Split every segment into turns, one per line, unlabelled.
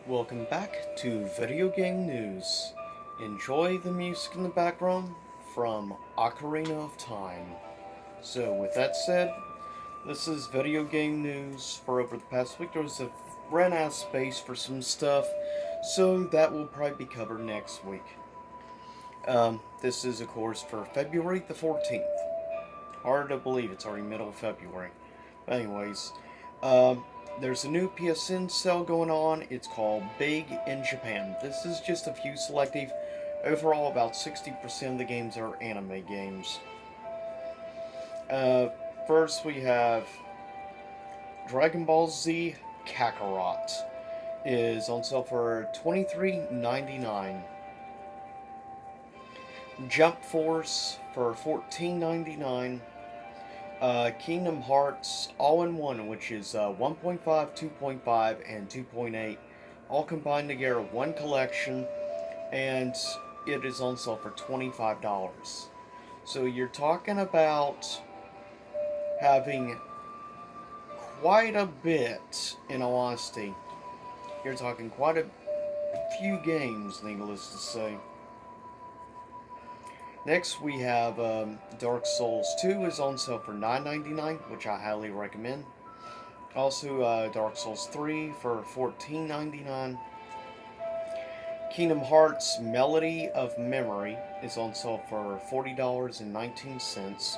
Welcome back to Video Game News. Enjoy the music in the background from Ocarina of Time. So, with that said, this is Video Game News. For over the past week, there was a ran out of space for some stuff, so that will probably be covered next week. This is, of course, for February the 14th. Hard to believe it's already middle of February. But anyways, um, there's a new PSN sale going on. It's called Big in Japan. This is just a few selective. Overall, about 60% of the games are anime games. Uh, First, we have Dragon Ball Z Kakarot. Is on sale for $23.99. Jump Force for $14.99. Kingdom Hearts All in One, which is 1.5, 2.5, and 2.8, all combined together, one collection, and it is on sale for $25. So you're talking about having quite a bit, in all honesty. You're talking quite a few games, needless to say. Next, we have Dark Souls 2 is on sale for $9.99, which I highly recommend. Also, Dark Souls 3 for $14.99. Kingdom Hearts Melody of Memory is on sale for $40.19.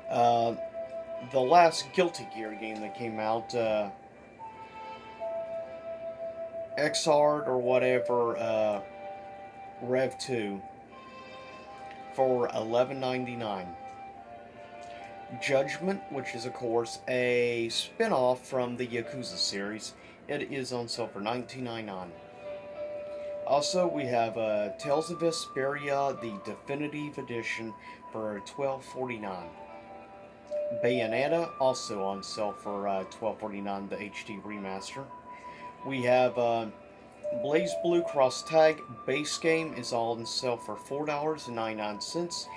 Uh, the last Guilty Gear game that came out, Xrd or whatever, Rev 2 for $11.99. Judgment, which is of course a spin-off from the Yakuza series, it is on sale for $19.99. Also, we have Tales of Vesperia, the Definitive Edition, for $12.49. Bayonetta, also on sale for $12.49, the HD remaster. We have Blaze Blue Cross Tag base game is all on sale for $4.99.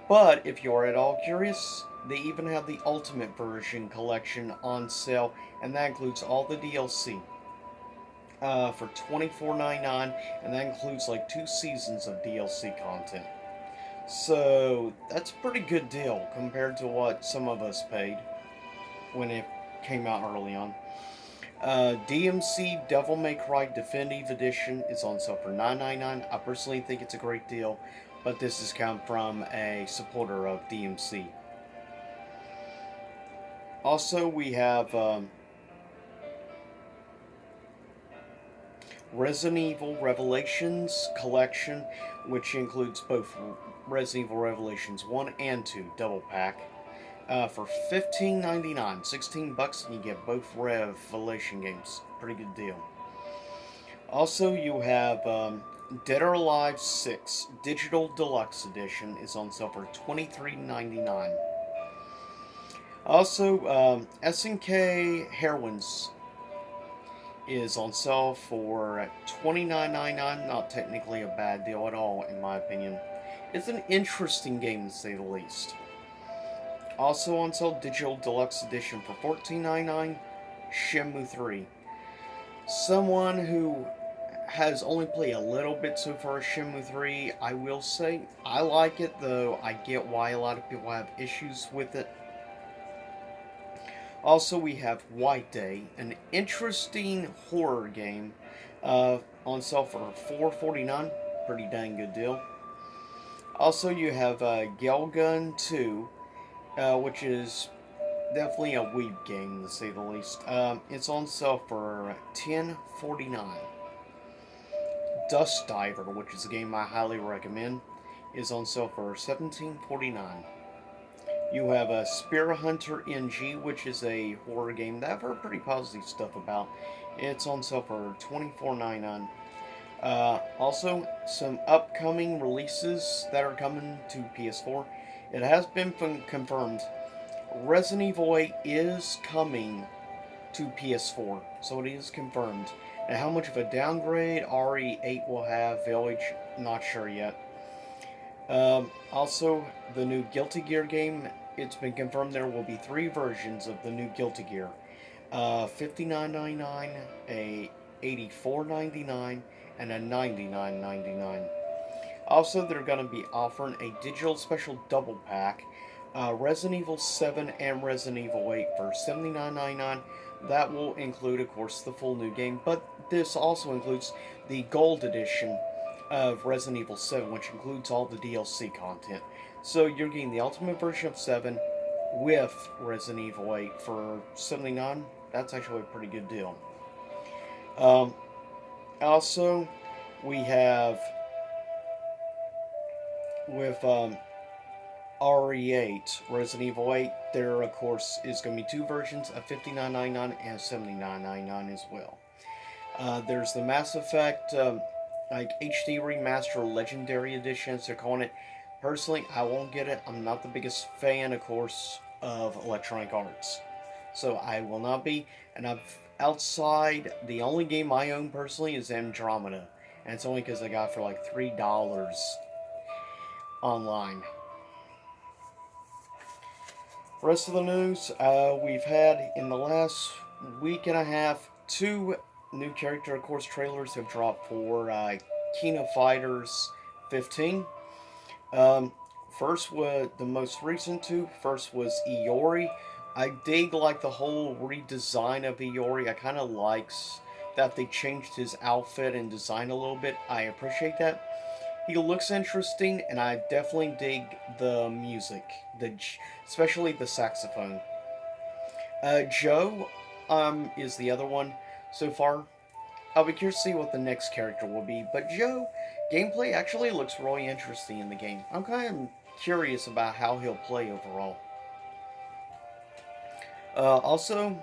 But if you're at all curious, they even have the Ultimate Version collection on sale, and that includes all the DLC for $24.99, and that includes like 2 seasons of DLC content. So that's a pretty good deal compared to what some of us paid when it came out early on. DMC Devil May Cry Definitive Edition is on sale for $9.99. I personally think it's a great deal, but this is come from a supporter of DMC. Also, we have Resident Evil Revelations Collection, which includes both Resident Evil Revelations 1 and 2 double pack. For $15.99, $16, and you get both Revelation games. Pretty good deal. Also, you have Dead or Alive 6 Digital Deluxe Edition is on sale for $23.99. Also, SNK Heroines is on sale for $29.99. Not technically a bad deal at all, in my opinion. It's an interesting game, to say the least. Also on sale, Digital Deluxe Edition for $14.99, Shenmue 3. Someone who has only played a little bit so far of Shenmue 3, I will say, I like it, though I get why a lot of people have issues with it. Also, we have White Day, an interesting horror game, on sale for $4.49, pretty dang good deal. Also, you have Gelgun 2, which is definitely a weeb game, to say the least. It's on sale for $10.49. Dust Diver, which is a game I highly recommend, is on sale for $17.49. You have a Spear Hunter NG, which is a horror game that I've heard pretty positive stuff about. It's on sale for $24.99. Also, some upcoming releases that are coming to PS4. It has been confirmed. Resident Evil 8 is coming to PS4, so it is confirmed. Now, how much of a downgrade RE8 will have, Village, not sure yet. Also, the new Guilty Gear game, it's been confirmed there will be 3 versions of the new Guilty Gear. $59.99, a $84.99 and a $99.99. Also, they're going to be offering a digital special double pack, Resident Evil 7 and Resident Evil 8 for $79.99. That will include, of course, the full new game, but this also includes the Gold Edition of Resident Evil 7, which includes all the DLC content. So you're getting the ultimate version of 7 with Resident Evil 8 for $79. That's actually a pretty good deal. Um, Also, we have with RE8, Resident Evil 8, there of course is going to be two versions, a $59.99 and $79.99 as well. There's the Mass Effect like HD Remaster Legendary Edition, as they're calling it. Personally, I won't get it. I'm not the biggest fan, of course, of Electronic Arts, so I will not be. And I've outside the only game I own personally is Andromeda, and it's only because I got it for like $3 online. Rest of the news, we've had in the last week and a half two new character, of course, trailers have dropped for Kina Fighters 15. Um, First was the most recent two. First was Iori. I dig like the whole redesign of Iori. I kind of likes that they changed his outfit and design a little bit. I appreciate that. He looks interesting, and I definitely dig the music, especially the saxophone. Joe is the other one so far. I'll be curious to see what the next character will be, but Joe gameplay actually looks really interesting in the game. I'm kind of curious about how he'll play overall. Also,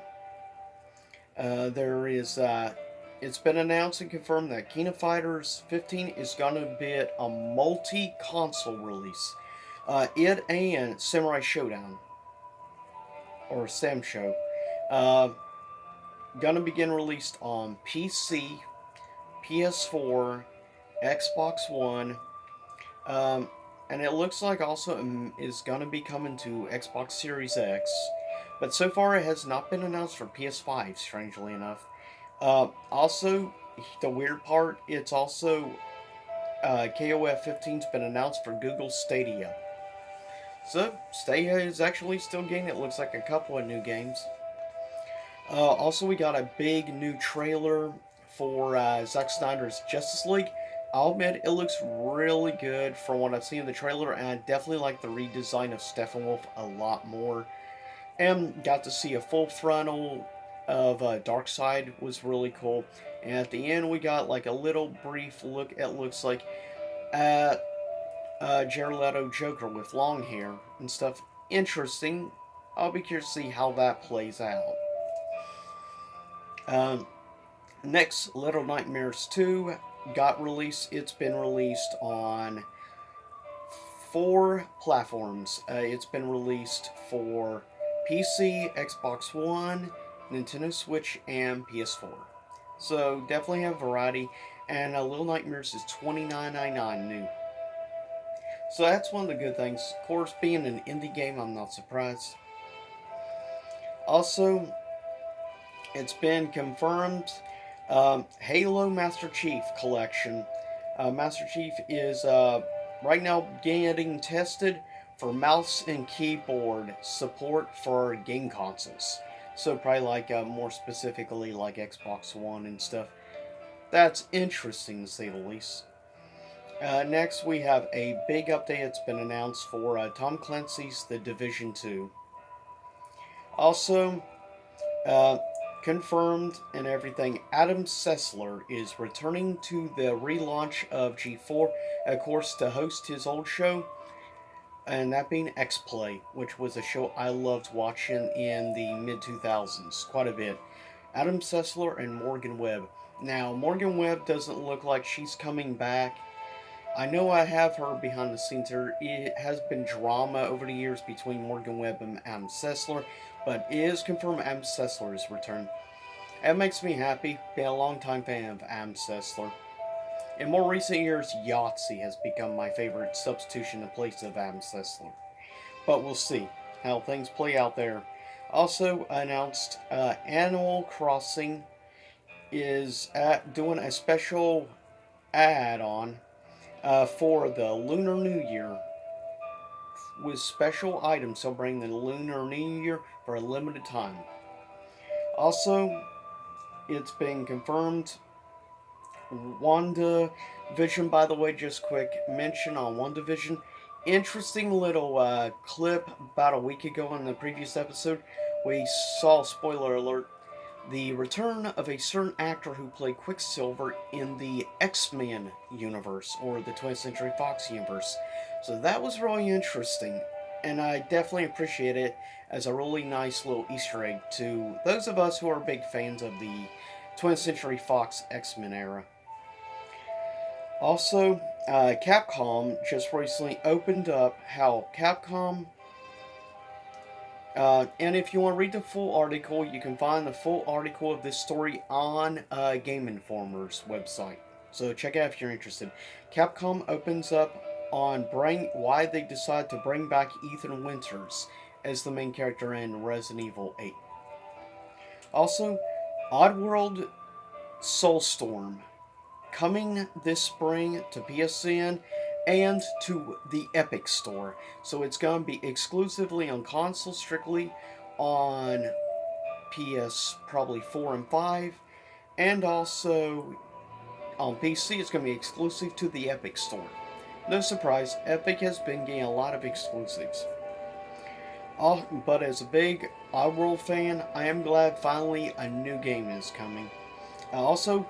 there is it's been announced and confirmed that Kina Fighters 15 is going to be a multi-console release. It and Samurai Showdown, or Sam Show, uh, gonna begin released on PC, PS4, Xbox One, um, and it looks like also is gonna be coming to Xbox Series X. But so far, it has not been announced for PS5. Strangely enough, also the weird part, it's also KOF 15's been announced for Google Stadia. So Stadia is actually still getting it. Looks like a couple of new games. Also, we got a big new trailer for Zack Snyder's Justice League. I'll admit it looks really good from what I've seen in the trailer, and I definitely like the redesign of Steppenwolf a lot more. And got to see a full frontal of Darkseid, was really cool. And at the end, we got like a little brief look. It looks like at Jared Leto Joker with long hair and stuff. Interesting. I'll be curious to see how that plays out. Um, Next, Little Nightmares 2 got released. It's been released on four platforms. It's been released for PC, Xbox One, Nintendo Switch, and PS4. So definitely have variety. And Little Nightmares is $29.99 new. So that's one of the good things. Of course, being an indie game, I'm not surprised. Also, it's been confirmed Halo Master Chief Collection. Master Chief is right now getting tested for mouse and keyboard support for game consoles. So probably like more specifically like Xbox One and stuff. That's interesting to say the least. Next, we have a big update that's been announced for Tom Clancy's The Division 2. Also, uh, confirmed and everything, Adam Sessler is returning to the relaunch of G4, of course, to host his old show, and that being X Play, which was a show I loved watching in the mid 2000s quite a bit. Adam Sessler and Morgan Webb. Now, Morgan Webb doesn't look like she's coming back. I know I have heard behind the scenes there it has been drama over the years between Morgan Webb and Adam Sessler, but it is confirmed Adam Sessler's return. It makes me happy. Been a long time fan of Adam Sessler. In more recent years, Yahtzee has become my favorite substitution in place of Adam Sessler. But we'll see how things play out there. Also announced Animal Crossing is doing a special add-on for the Lunar New Year with special items celebrating the Lunar New Year for a limited time. Also, it's been confirmed WandaVision, by the way, just quick mention on WandaVision. Interesting little clip about a week ago in the previous episode. We saw, spoiler alert, the return of a certain actor who played Quicksilver in the X-Men universe, or the 20th Century Fox universe. So that was really interesting, and I definitely appreciate it as a really nice little Easter egg to those of us who are big fans of the 20th Century Fox X-Men era. Also, Capcom just recently opened up how Capcom, and if you want to read the full article, you can find the full article of this story on Game Informer's website. So check it out if you're interested. Capcom opens up on why they decided to bring back Ethan Winters as the main character in Resident Evil 8. Also, Oddworld Soulstorm coming this spring to PSN and to the Epic Store. So it's going to be exclusively on console, strictly on PS probably 4 and 5, and also on PC it's going to be exclusive to the Epic Store. No surprise, Epic has been getting a lot of exclusives. But as a big Oddworld fan, I am glad finally a new game is coming. Also,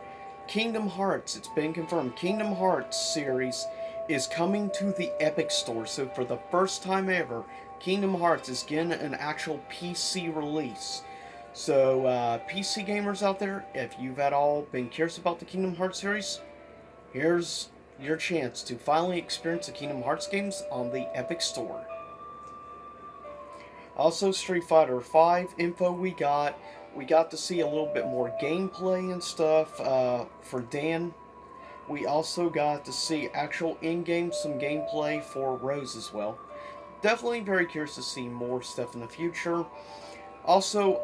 Kingdom Hearts, it's been confirmed. Kingdom Hearts series is coming to the Epic Store. So for the first time ever, Kingdom Hearts is getting an actual PC release. So PC gamers out there, if you've at all been curious about the Kingdom Hearts series, here's your chance to finally experience the Kingdom Hearts games on the Epic Store. Also, Street Fighter V info we got to see a little bit more gameplay and stuff for Dan. We also got to see actual in-game some gameplay for Rose as well. Definitely very curious to see more stuff in the future. Also,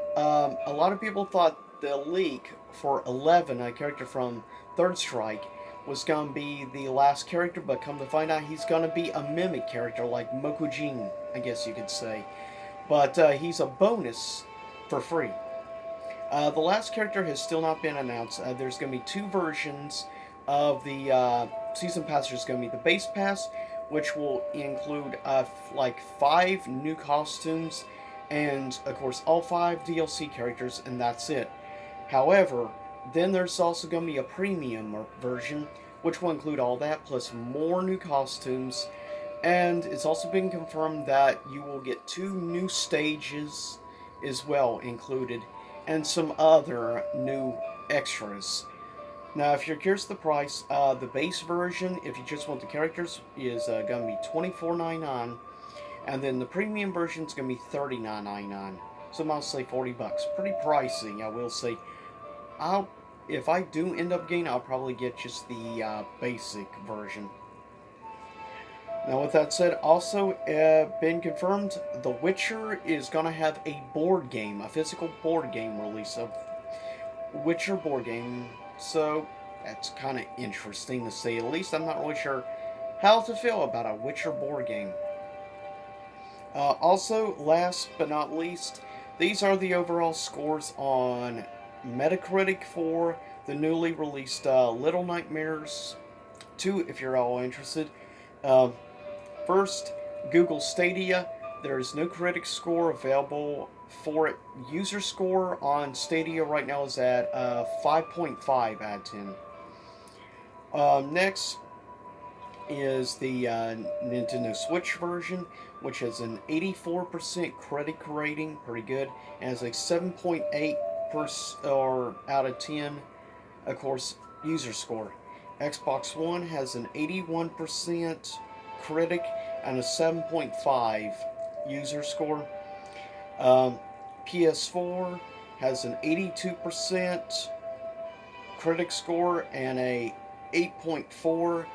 a lot of people thought the leak for 11, a character from Third Strike, was going to be the last character, but come to find out he's going to be a mimic character like Mokujin, I guess you could say. But he's a bonus for free. The last character has still not been announced. There's going to be two versions of the Season Pass. There's going to be the Base Pass, which will include like 5 new costumes and, of course, all 5 DLC characters, and that's it. However, then there's also going to be a premium version, which will include all that, plus more new costumes. And it's also been confirmed that you will get 2 new stages as well included, and some other new extras. Now, if you're curious the price, the base version, if you just want the characters, is going to be $24.99, and then the premium version is going to be $39.99. So I'll say $40. Pretty pricey, I will say. If I do end up getting, I'll probably get just the basic version. Now, with that said, also been confirmed, The Witcher is going to have a board game, a physical board game release of Witcher board game. So, that's kind of interesting to say the least. I'm not really sure how to feel about a Witcher board game. Also, last but not least, these are the overall scores on Metacritic for the newly released Little Nightmares 2, if you're all interested. First, Google Stadia. There is no critic score available for it. User score on Stadia right now is at 5.5 out of 10. Next is the Nintendo Switch version, which has an 84% critic rating, pretty good, and has a 7.8 out of 10, of course, user score. Xbox One has an 81% critic and a 7.5 user score. PS4 has an 82% critic score and a 8.4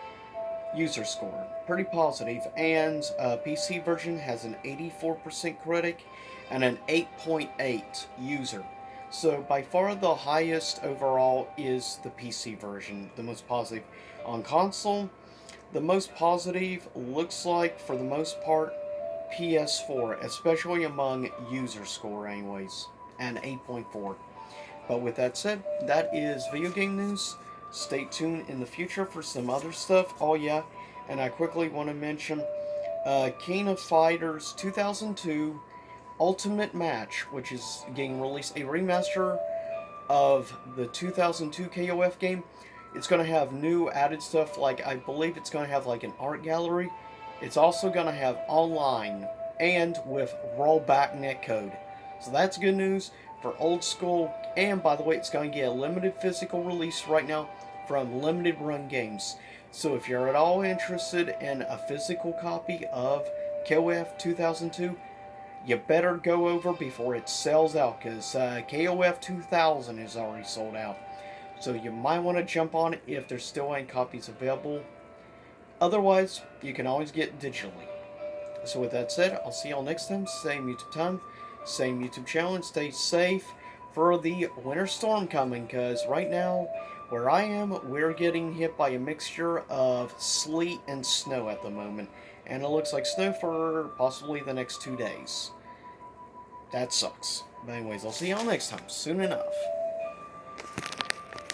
user score. Pretty positive. And PC version has an 84% critic and an 8.8 user. So by far the highest overall is the PC version, the most positive. On console, the most positive looks like, for the most part, PS4, especially among user score, anyways, and 8.4. But with that said, that is video game news. Stay tuned in the future for some other stuff. Oh, yeah, and I quickly want to mention Kina Fighters 2002 Ultimate Match, which is getting released, a remaster of the 2002 KOF game. It's going to have new added stuff, like I believe it's going to have like an art gallery. It's also going to have online and with rollback netcode. So that's good news for old school. And by the way, it's going to get a limited physical release right now from Limited Run Games. So if you're at all interested in a physical copy of KOF 2002, you better go over before it sells out, because KOF 2000 is already sold out. So you might want to jump on it if there's still any copies available. Otherwise, you can always get digitally. So with that said, I'll see y'all next time. Same YouTube time, same YouTube channel, and stay safe for the winter storm coming, because right now, where I am, we're getting hit by a mixture of sleet and snow at the moment. And it looks like snow for possibly the next 2 days. That sucks. But anyways, I'll see y'all next time, soon enough.